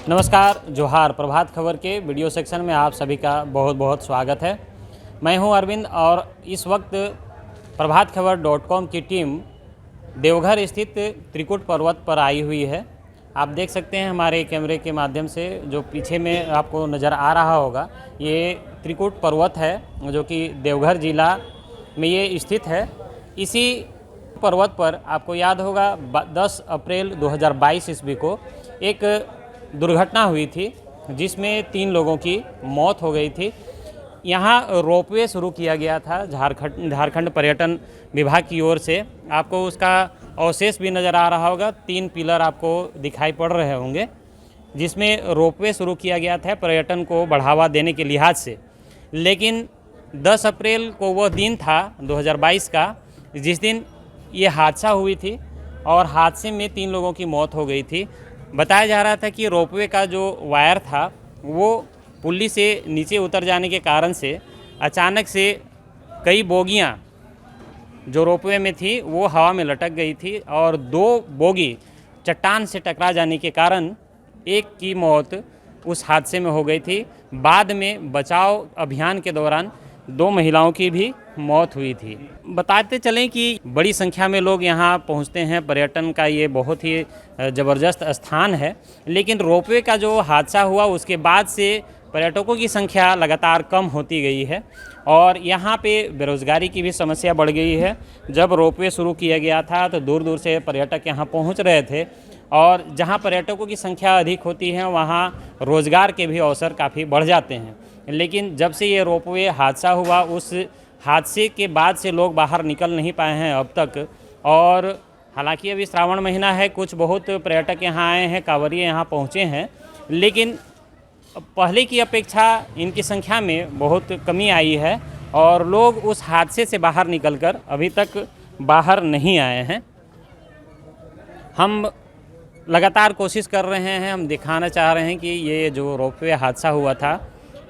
नमस्कार, जोहार। प्रभात खबर के वीडियो सेक्शन में आप सभी का बहुत बहुत स्वागत है। मैं हूं अरविंद और इस वक्त प्रभात खबर .com की टीम देवघर स्थित त्रिकुट पर्वत पर आई हुई है। आप देख सकते हैं हमारे कैमरे के माध्यम से, जो पीछे में आपको नज़र आ रहा होगा, ये त्रिकुट पर्वत है जो कि देवघर जिला में ये स्थित है। इसी पर्वत पर आपको याद होगा 10 अप्रैल 2022 ईस्वी को एक दुर्घटना हुई थी जिसमें 3 लोगों की मौत हो गई थी। यहाँ रोपवे शुरू किया गया था झारखंड पर्यटन विभाग की ओर से। आपको उसका अवशेष भी नज़र आ रहा होगा, 3 पिलर आपको दिखाई पड़ रहे होंगे, जिसमें रोपवे शुरू किया गया था पर्यटन को बढ़ावा देने के लिहाज से। लेकिन 10 अप्रैल को वह दिन था 2022 का, जिस दिन ये हादसा हुई थी और हादसे में 3 लोगों की मौत हो गई थी। बताया जा रहा था कि रोपवे का जो वायर था वो पुल्ली से नीचे उतर जाने के कारण से अचानक से कई बोगियां जो रोपवे में थी वो हवा में लटक गई थी और 2 बोगी चट्टान से टकरा जाने के कारण एक की मौत उस हादसे में हो गई थी। बाद में बचाव अभियान के दौरान 2 महिलाओं की भी मौत हुई थी। बताते चलें कि बड़ी संख्या में लोग यहाँ पहुँचते हैं। पर्यटन का ये बहुत ही ज़बरदस्त स्थान है। लेकिन रोपवे का जो हादसा हुआ उसके बाद से पर्यटकों की संख्या लगातार कम होती गई है और यहाँ पे बेरोज़गारी की भी समस्या बढ़ गई है। जब रोपवे शुरू किया गया था तो दूर दूर से पर्यटक यहाँ पहुँच रहे थे और जहाँ पर्यटकों की संख्या अधिक होती है वहाँ रोज़गार के भी अवसर काफ़ी बढ़ जाते हैं। लेकिन जब से ये रोपवे हादसा हुआ, उस हादसे के बाद से लोग बाहर निकल नहीं पाए हैं अब तक। और हालांकि अभी श्रावण महीना है, कुछ बहुत पर्यटक यहाँ आए हैं, कांवरिये यहाँ पहुँचे हैं, लेकिन पहले की अपेक्षा इनकी संख्या में बहुत कमी आई है और लोग उस हादसे से बाहर निकलकर अभी तक बाहर नहीं आए हैं। हम लगातार कोशिश कर रहे हैं, हम दिखाना चाह रहे हैं कि ये जो रोपवे हादसा हुआ था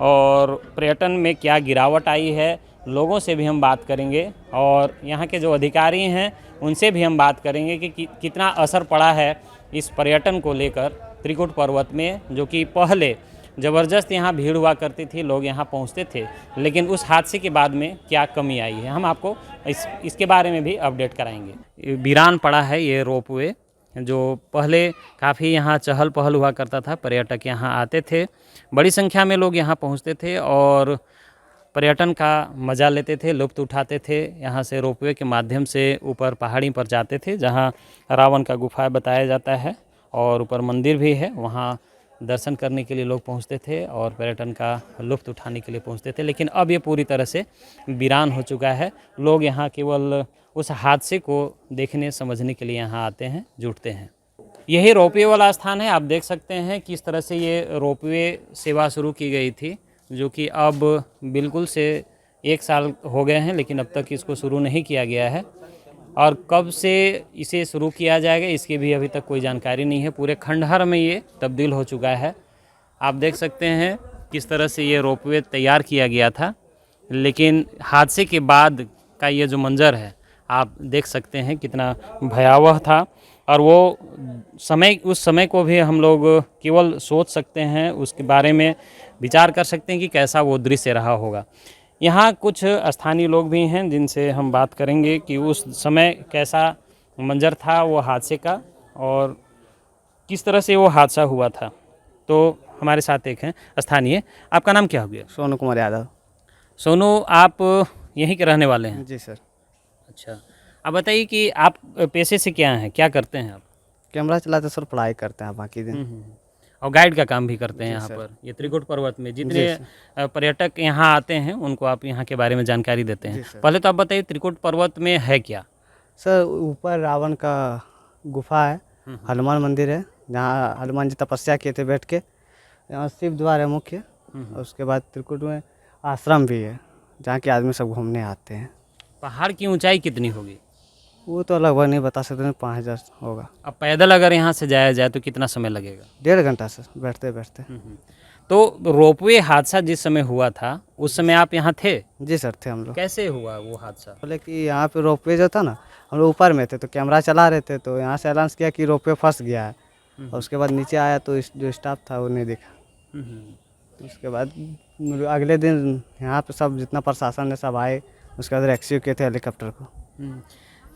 और पर्यटन में क्या गिरावट आई है। लोगों से भी हम बात करेंगे और यहाँ के जो अधिकारी हैं उनसे भी हम बात करेंगे कि कितना असर पड़ा है इस पर्यटन को लेकर त्रिकुट पर्वत में, जो कि पहले ज़बरदस्त यहाँ भीड़ हुआ करती थी, लोग यहाँ पहुँचते थे, लेकिन उस हादसे के बाद में क्या कमी आई है हम आपको इसके बारे में भी अपडेट कराएंगे। वीरान पड़ा है ये रोपवे, जो पहले काफ़ी यहाँ चहल पहल हुआ करता था, पर्यटक यहाँ आते थे, बड़ी संख्या में लोग यहाँ पहुँचते थे और पर्यटन का मज़ा लेते थे, लुत्फ़ उठाते थे। यहाँ से रोपवे के माध्यम से ऊपर पहाड़ी पर जाते थे जहाँ रावण का गुफा बताया जाता है और ऊपर मंदिर भी है, वहाँ दर्शन करने के लिए लोग पहुँचते थे और पर्यटन का लुत्फ़ उठाने के लिए पहुँचते थे। लेकिन अब ये पूरी तरह से वीरान हो चुका है। लोग यहाँ केवल उस हादसे को देखने समझने के लिए यहाँ आते हैं, जुटते हैं। यही रोपवे वाला स्थान है। आप देख सकते हैं किस तरह से ये रोपवे सेवा शुरू की गई थी, जो कि अब बिल्कुल से 1 साल हो गए हैं, लेकिन अब तक इसको शुरू नहीं किया गया है और कब से इसे शुरू किया जाएगा इसकी भी अभी तक कोई जानकारी नहीं है। पूरे खंडहर में ये तब्दील हो चुका है। आप देख सकते हैं किस तरह से ये रोपवे तैयार किया गया था, लेकिन हादसे के बाद का ये जो मंजर है आप देख सकते हैं कितना भयावह था। और वो समय, उस समय को भी हम लोग केवल सोच सकते हैं, उसके बारे में विचार कर सकते हैं कि कैसा वो दृश्य रहा होगा। यहाँ कुछ स्थानीय लोग भी हैं जिनसे हम बात करेंगे कि उस समय कैसा मंजर था वो हादसे का और किस तरह से वो हादसा हुआ था। तो हमारे साथ एक हैं स्थानीय। आपका नाम क्या हो गया? सोनू कुमार यादव। सोनू, आप यहीं के रहने वाले हैं? जी सर। अच्छा, आप बताइए कि आप पेशे से क्या हैं, क्या करते हैं आप? कैमरा चलाते सर, पढ़ाई करते हैं बाकी दिन। और गाइड का काम भी करते हैं यहाँ सर। पर। ये त्रिकुट पर्वत में जितने पर्यटक यहाँ आते हैं उनको आप यहाँ के बारे में जानकारी देते हैं। पहले तो आप बताइए त्रिकुट पर्वत में है क्या? सर ऊपर रावण का गुफा है, हनुमान मंदिर है जहाँ हनुमान जी तपस्या किए थे बैठ के। यहाँ शिव द्वार है मुख्य, और उसके बाद त्रिकुट में आश्रम भी है जहाँ के आदमी सब घूमने आते हैं। पहाड़ की ऊंचाई कितनी होगी? वो तो लगभग नहीं बता सकते, 5000 होगा। अब पैदल अगर यहाँ से जाया जाए तो कितना समय लगेगा? 1.5 घंटा सर, बैठते बैठते। तो रोपवे हादसा जिस समय हुआ था उस समय आप यहाँ थे? जी सर, थे हम लोग। कैसे हुआ वो हादसा? बोले कि यहाँ पे रोपवे जो था ना, हम लोग ऊपर में थे तो कैमरा चला रहे थे, तो यहाँ से अनाउंस किया कि रोपवे फंस गया है। और उसके बाद नीचे आया तो जो स्टाफ था वो नहीं दिखा। उसके बाद अगले दिन यहाँ पे सब जितना प्रशासन है सब आए, उसके बाद रेस्क्यू किए थे हेलीकॉप्टर को।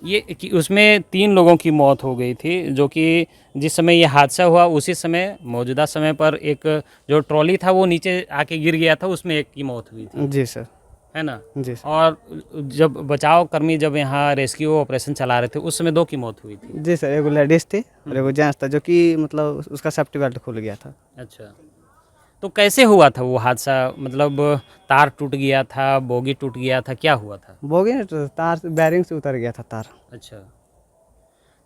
ये कि उसमें 3 लोगों की मौत हो गई थी, जो कि जिस समय ये हादसा हुआ उसी समय मौजूदा समय पर एक जो ट्रॉली था वो नीचे आके गिर गया था, उसमें एक की मौत हुई थी, जी सर। है ना। जी सर। और जब बचाव कर्मी जब यहाँ रेस्क्यू ऑपरेशन चला रहे थे उस समय 2 की मौत हुई थी। जी सर, एगो लेडीज थी और एगो जेंट्स था, जो कि मतलब उसका सेफ्टी बेल्ट खुल गया था। अच्छा, तो कैसे हुआ था वो हादसा? मतलब तार टूट गया था, बोगी टूट गया था, क्या हुआ था? बोगी नहीं, तो तार से बैरिंग से उतर गया था तार। अच्छा,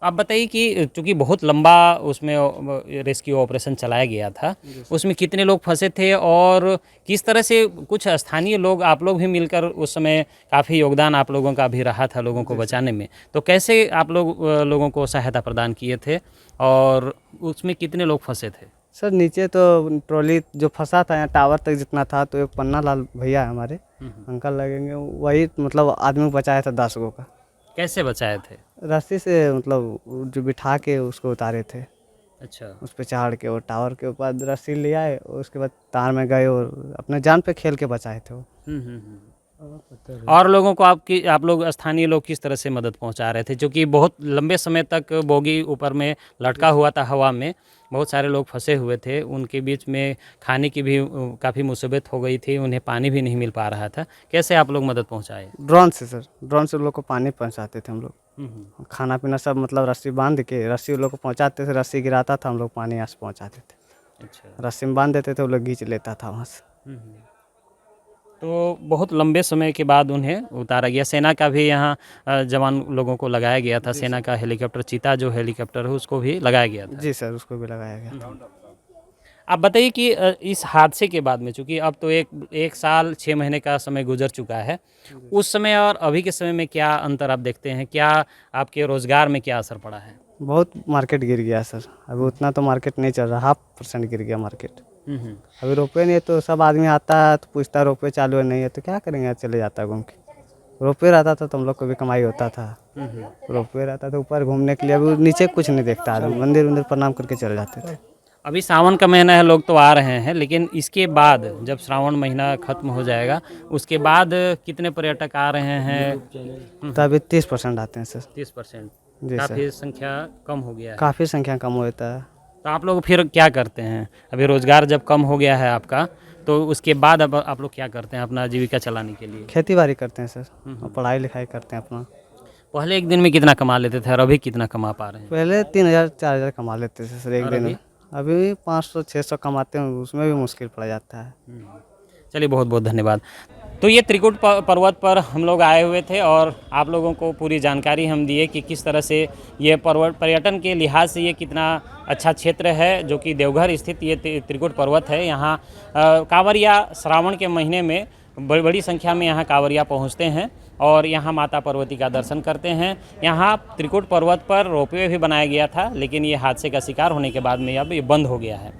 आप बताइए कि चूँकि बहुत लंबा उसमें रेस्क्यू ऑपरेशन चलाया गया था, उसमें कितने लोग फंसे थे और किस तरह से कुछ स्थानीय लोग, आप लोग भी मिलकर उस समय काफ़ी योगदान आप लोगों का भी रहा था लोगों को बचाने में, तो कैसे आप लोग लोगों को सहायता प्रदान किए थे और उसमें कितने लोग फंसे थे? सर नीचे तो ट्रॉली जो फंसा था यहाँ टावर तक जितना था, तो एक पन्ना लाल भैया है हमारे, अंकल लगेंगे, वही मतलब आदमी बचाया था 10 गो का। कैसे बचाए थे? रस्सी से मतलब जो बिठा के उसको उतारे थे, अच्छा, उस पर चढ़ के, और टावर के ऊपर रस्सी ले आए और उसके बाद तार में गए और अपने जान पे खेल के बचाए थे वो। और लोगों को आप लोग स्थानीय लोग किस तरह से मदद पहुंचा रहे थे, क्योंकि बहुत लंबे समय तक बोगी ऊपर में लटका हुआ था हवा में, बहुत सारे लोग फंसे हुए थे, उनके बीच में खाने की भी काफ़ी मुसीबत हो गई थी, उन्हें पानी भी नहीं मिल पा रहा था, कैसे आप लोग मदद पहुंचाए? ड्रोन से सर, ड्रोन से लोग को पानी पहुंचाते थे हम लोग, खाना पीना सब मतलब रस्सी बांध के रस्सी उन लोग को पहुंचाते थे, रस्सी गिराता था, हम लोग पानी यहाँ से पहुंचाते थे। अच्छा, रस्सी में बांध देते थे, वो लोग खींच लेता था वहाँ से। तो बहुत लंबे समय के बाद उन्हें उतारा गया। सेना का भी यहाँ जवान लोगों को लगाया गया था, सेना का हेलीकॉप्टर, चीता जो हेलीकॉप्टर है उसको भी लगाया गया था। जी सर, उसको भी लगाया गया। आप बताइए कि इस हादसे के बाद में, चूँकि अब तो एक साल 6 महीने का समय गुजर चुका है, उस समय और अभी के समय में क्या अंतर आप देखते हैं? क्या आपके रोज़गार में क्या असर पड़ा है? बहुत मार्केट गिर गया सर, अभी उतना तो मार्केट नहीं चल रहा, 0.5% गिर गया मार्केट। अभी रुपये नहीं है तो सब आदमी आता है तो पूछता है रुपये चालू है, नहीं है तो क्या करेंगे, चले जाता है घूम के। रुपये रहता था तो हम लोग को भी कमाई होता था, रुपये रहता था ऊपर घूमने के लिए, अभी नीचे कुछ नहीं देखता आदमी, मंदिर वंदिर प्रणाम करके चले जाते थे। अभी सावन का महीना है, लोग तो आ रहे हैं, लेकिन इसके बाद जब श्रावण महीना खत्म हो जाएगा उसके बाद कितने पर्यटक आ रहे हैं? तो अभी 30% आते हैं सर। 30%, जी काफ़ी सर, संख्या कम हो गया है। काफ़ी संख्या कम होता है। तो आप लोग फिर क्या करते हैं? अभी रोज़गार जब कम हो गया है आपका, तो उसके बाद अब आप लोग क्या करते हैं अपना जीविका चलाने के लिए? खेती बाड़ी करते हैं सर, और पढ़ाई लिखाई करते हैं अपना। पहले एक दिन में कितना कमा लेते थे और अभी कितना कमा पा रहे हैं? पहले 3000-4000 कमा लेते थे सर एक और दिन में, अभी 500-600 कमाते हैं, उसमें भी मुश्किल पड़ जाता है। चलिए, बहुत बहुत धन्यवाद। तो ये त्रिकुट पर्वत पर हम लोग आए हुए थे और आप लोगों को पूरी जानकारी हम दिए कि किस तरह से ये पर्वत पर्यटन के लिहाज से ये कितना अच्छा क्षेत्र है, जो कि देवघर स्थित ये त्रिकुट पर्वत है। यहाँ कांवरिया श्रावण के महीने में बड़ी संख्या में यहाँ कांवरिया पहुँचते हैं और यहाँ माता पार्वती का दर्शन करते हैं। यहाँ त्रिकुट पर्वत पर रोपवे भी बनाया गया था, लेकिन ये हादसे का शिकार होने के बाद में अब ये बंद हो गया है।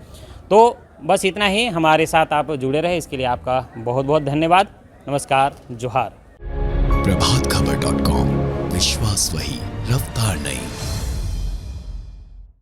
तो बस इतना ही, हमारे साथ आप जुड़े रहे इसके लिए आपका बहुत बहुत धन्यवाद। नमस्कार, जोहार। प्रभातखबर.com, विश्वास वही, रफ्तार नहीं।